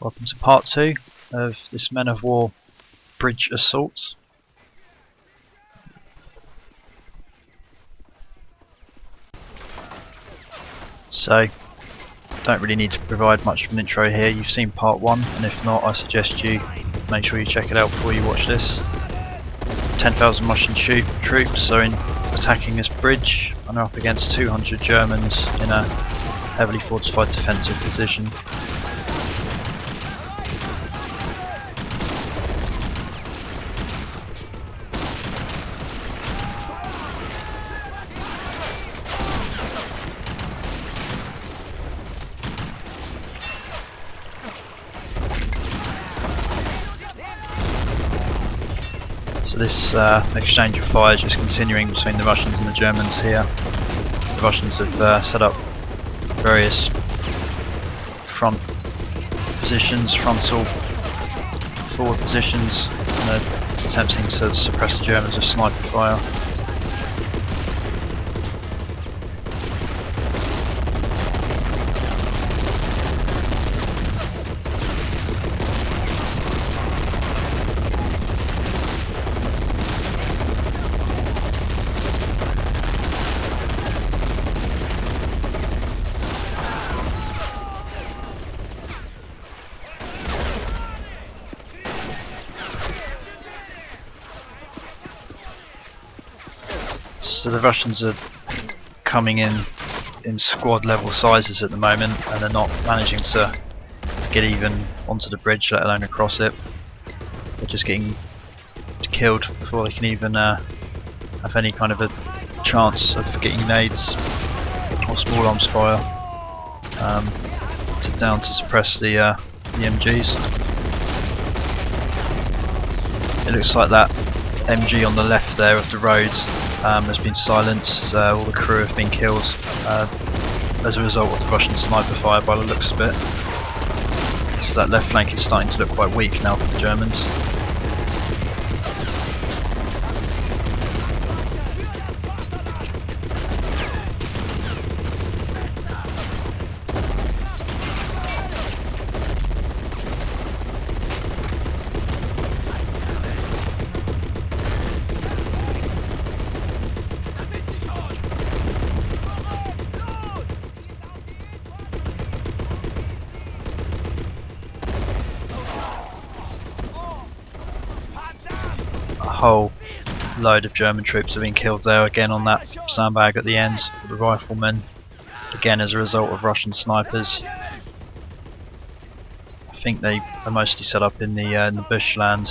Welcome to part 2 of this Men of War bridge assault. So, don't really need to provide much of an intro here. You've seen part 1, and if not, I suggest you make sure you check it out before you watch this. 10,000 Russian troops are attacking this bridge and are up against 200 Germans in a heavily fortified defensive position. So this exchange of fire is just continuing between the Russians and the Germans here. The Russians have set up various front positions, frontal, forward positions, and they're attempting to suppress the Germans with sniper fire. So the Russians are coming in squad level sizes at the moment, and they're not managing to get even onto the bridge, let alone across it. They're just getting killed before they can even have any kind of a chance of getting nades or small arms fire down to suppress the MGs. It looks like that MG on the left there of the road has been silenced. All the crew have been killed as a result of the Russian sniper fire by the looks of it. So that left flank is starting to look quite weak now for the Germans. A whole load of German troops have been killed there again on that sandbag at the end. The riflemen, again as a result of Russian snipers. I think they are mostly set up in the bushland,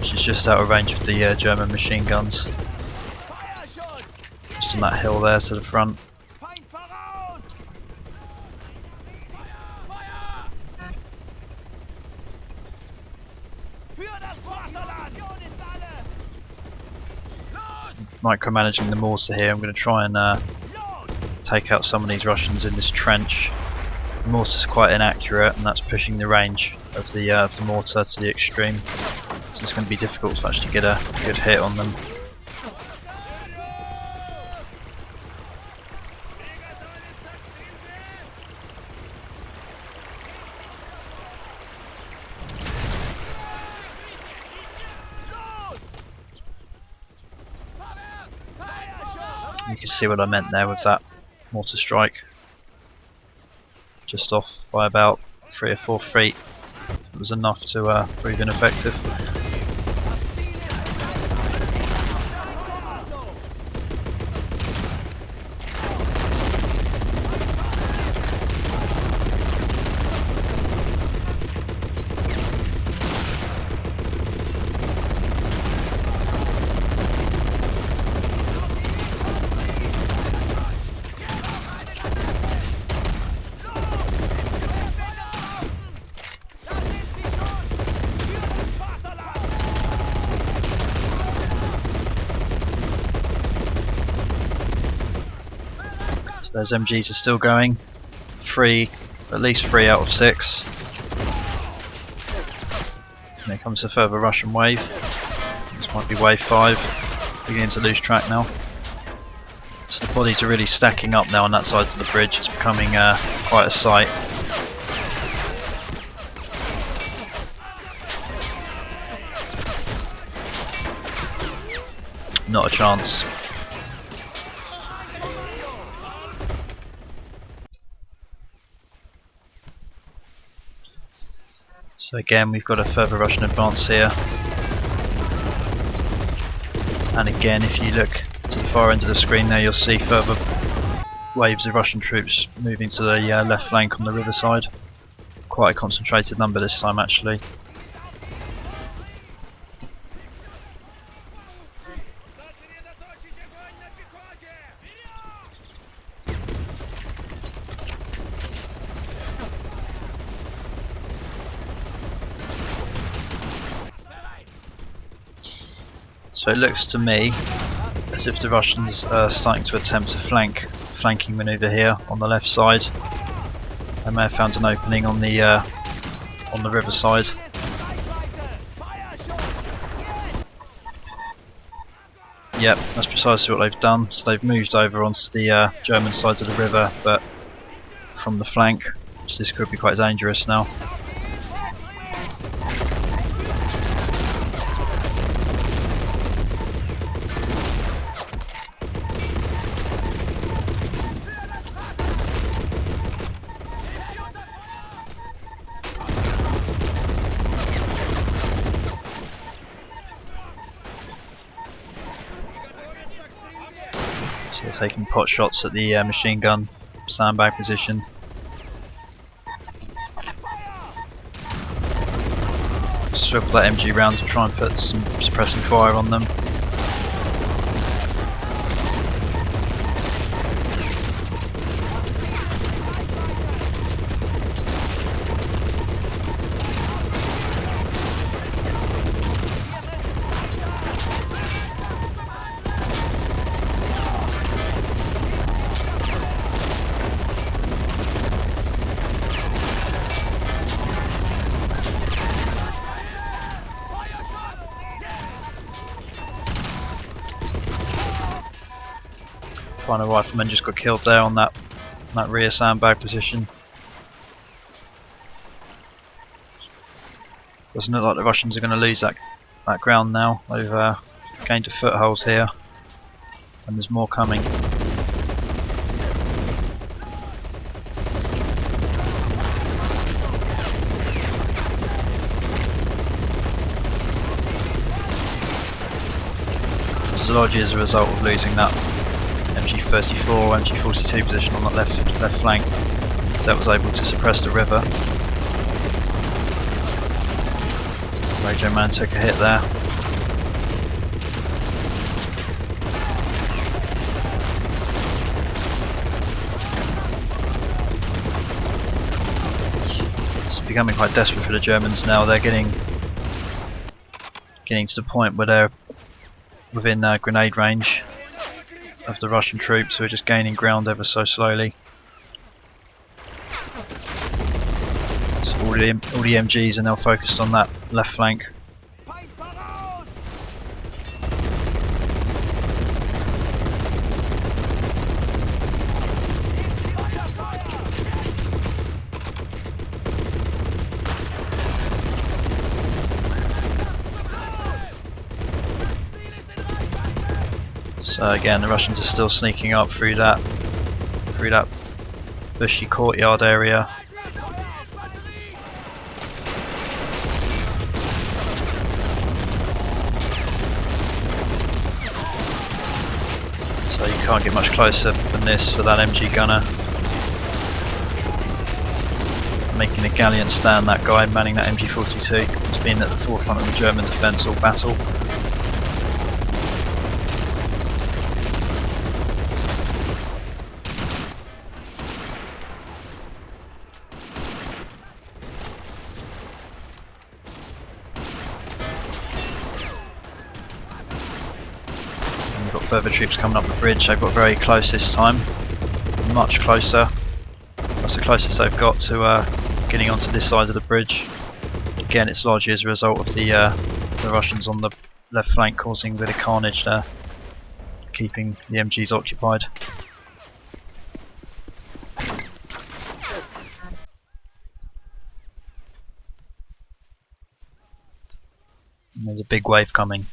which is just out of range of the German machine guns. Just on that hill there to the front. Micromanaging the mortar here. I'm going to try and take out some of these Russians in this trench. The mortar's quite inaccurate, and that's pushing the range of the mortar to the extreme. So it's going to be difficult to actually get a good hit on them. You can see what I meant there with that mortar strike. Just off by about 3 or 4 feet. It was enough to prove ineffective. Those MGs are still going. At least 3 out of 6. And here comes a further Russian wave. This might be wave 5. Beginning to lose track now. So the bodies are really stacking up now on that side of the bridge. It's becoming quite a sight. not a chance. So again, we've got a further Russian advance here. And again, if you look to the far end of the screen there, you'll see further waves of Russian troops moving to the left flank on the riverside. Quite a concentrated number this time actually. So it looks to me as if the Russians are starting to attempt a flanking manoeuvre here on the left side. They may have found an opening on the riverside. Yep, that's precisely what they've done. So they've moved over onto the German side of the river, but from the flank. So this could be quite dangerous now. So they're taking pot shots at the machine gun sandbag position. Swivel that MG round to try and put some suppressing fire on them. Final rifleman just got killed there on that rear sandbag position. Doesn't look like the Russians are going to lose that ground now. They've gained a foothold here, and there's more coming. This is largely as a result of losing that MG34, MG42 position on that left flank. So that was able to suppress the river. Radio man took a hit there. It's becoming quite desperate for the Germans now. They're getting to the point where they're within grenade range of the Russian troops, who are just gaining ground ever so slowly. So all the MGs are now focused on that left flank. So again, the Russians are still sneaking up through that bushy courtyard area. So you can't get much closer than this for that MG gunner. Making a gallant stand, that guy manning that MG42. He's been at the forefront of the German defence all battle. Got further troops coming up the bridge. They've got very close this time, much closer. That's the closest they've got to getting onto this side of the bridge. Again, it's largely as a result of the Russians on the left flank causing a bit of carnage there, keeping the MGs occupied. And there's a big wave coming.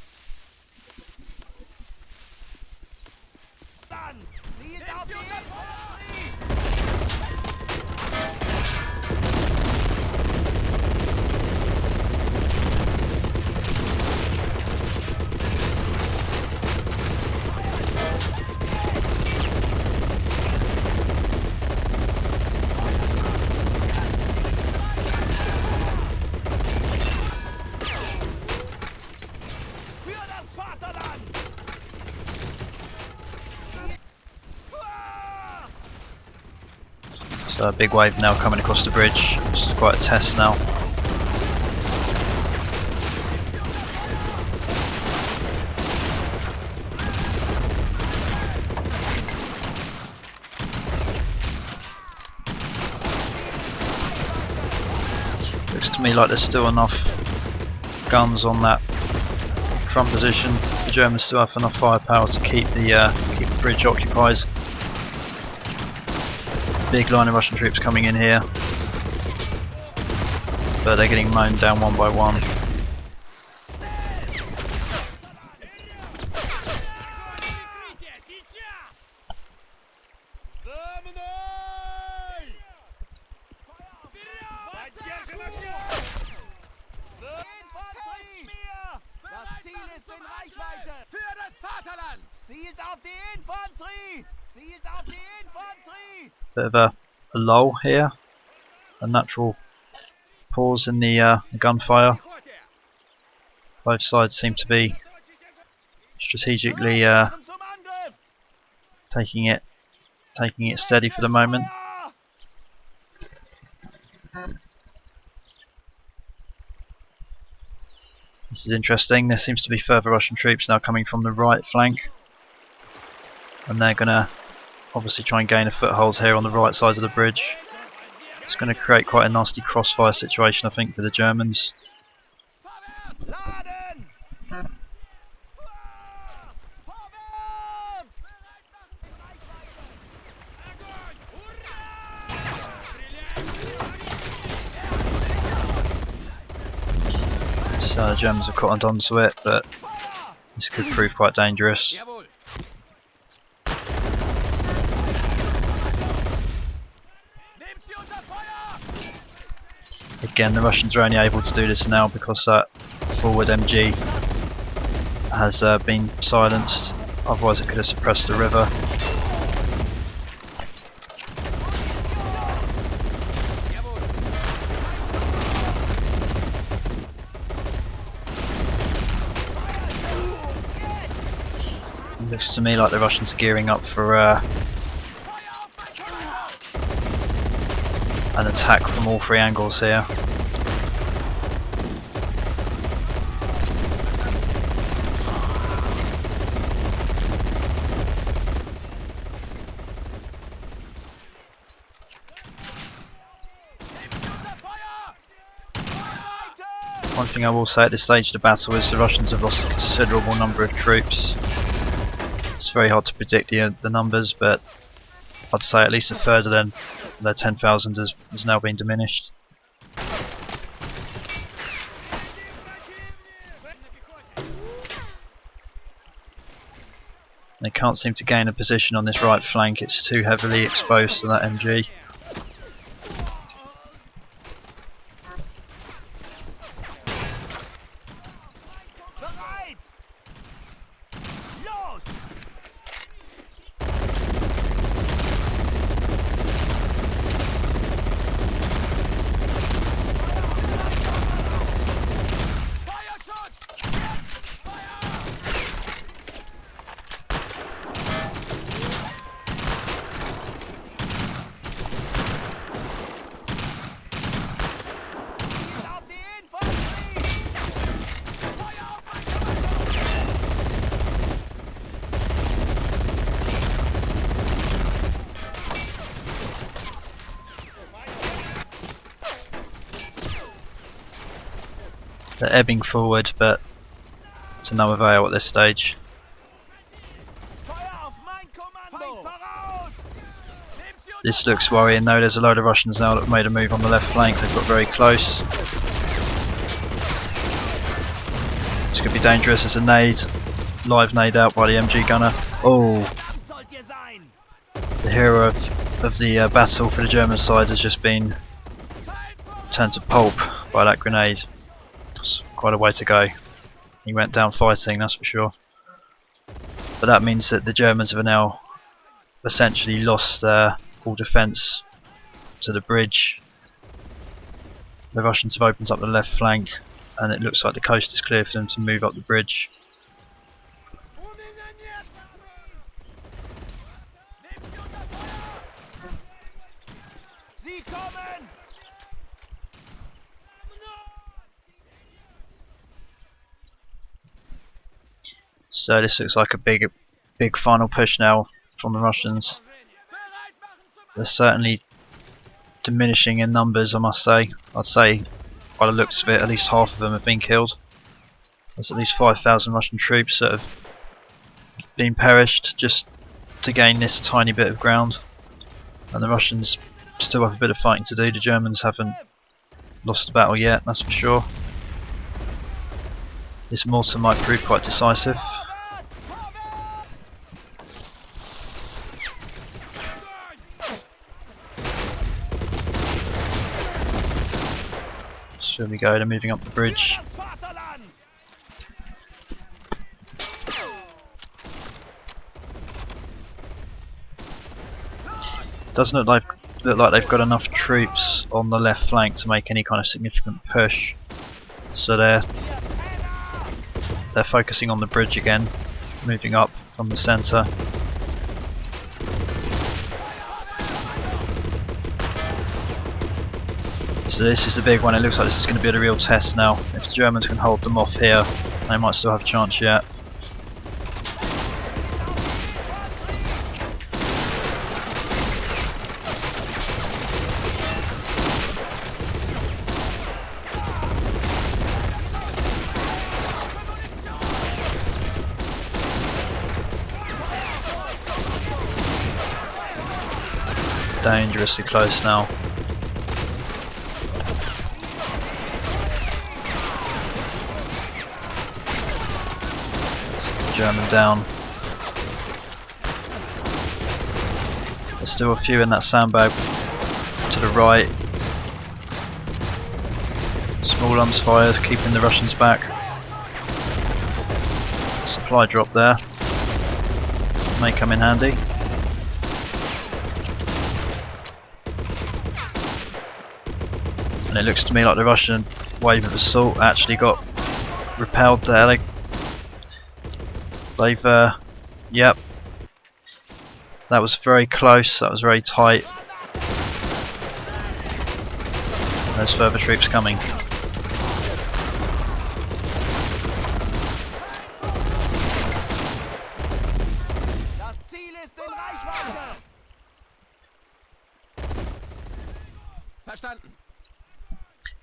So a big wave now coming across the bridge. This is quite a test now. Looks to me like there's still enough guns on that front position. The Germans still have enough firepower to keep the bridge occupied. Big line of Russian troops coming in here, but they're getting mown down one by one. Bit of a lull here, a natural pause in the gunfire. Both sides seem to be strategically taking it steady for the moment. This is interesting. There seems to be further Russian troops now coming from the right flank, and they're going to obviously try and gain a foothold here on the right side of the bridge. It's going to create quite a nasty crossfire situation, I think, for the Germans. So the Germans have cottoned onto it, but this could prove quite dangerous. Again, the Russians are only able to do this now because that forward MG has been silenced, otherwise it could have suppressed the river. It looks to me like the Russians are gearing up for an attack from all three angles here. One thing I will say at this stage of the battle is the Russians have lost a considerable number of troops. It's very hard to predict the numbers, but I'd say at least a third of their 10,000 has now been diminished. They can't seem to gain a position on this right flank, it's too heavily exposed to that MG. They're ebbing forward, but to no avail at this stage. This looks worrying though. There's a load of Russians now that have made a move on the left flank. They've got very close. This could be dangerous. There's a nade, live nade out by the MG gunner. Oh, The hero of the battle for the German side has just been turned to pulp by that grenade. It's quite a way to go. He went down fighting, that's for sure. But that means that the Germans have now essentially lost all defence to the bridge. The Russians have opened up the left flank, and it looks like the coast is clear for them to move up the bridge. So this looks like a big final push now from the Russians. They're certainly diminishing in numbers, I must say. I'd say, by the looks of it, at least half of them have been killed. There's at least 5,000 Russian troops that have been perished just to gain this tiny bit of ground. And the Russians still have a bit of fighting to do. The Germans haven't lost the battle yet, that's for sure. This mortar might prove quite decisive. So here we go, they're moving up the bridge. Doesn't look like they've got enough troops on the left flank to make any kind of significant push. So they're focusing on the bridge again, moving up from the centre. So this is the big one. It looks like this is going to be a real test now. If the Germans can hold them off here, they might still have a chance yet. Dangerously close now. German down. There's still a few in that sandbag to the right. Small arms fires keeping the Russians back. Supply drop there. May come in handy. And it looks to me like the Russian wave of assault actually got repelled there. They've, yep. That was very close, that was very tight. There's further troops coming.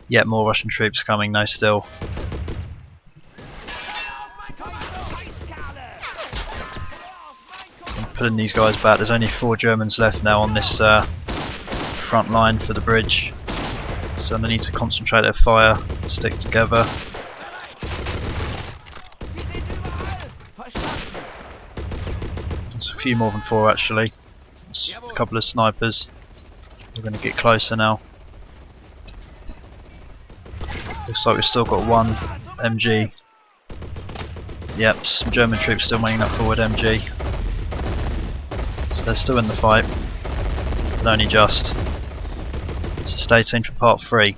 Yet more Russian troops coming though still. Pulling these guys back. There's only 4 Germans left now on this front line for the bridge, so they need to concentrate their fire, stick together. There's a few more than 4 actually. There's a couple of snipers. We're going to get closer now. Looks like we've still got 1 MG. Yep, some German troops still making that forward MG. They're still in the fight, but only just. So stay tuned for part 3.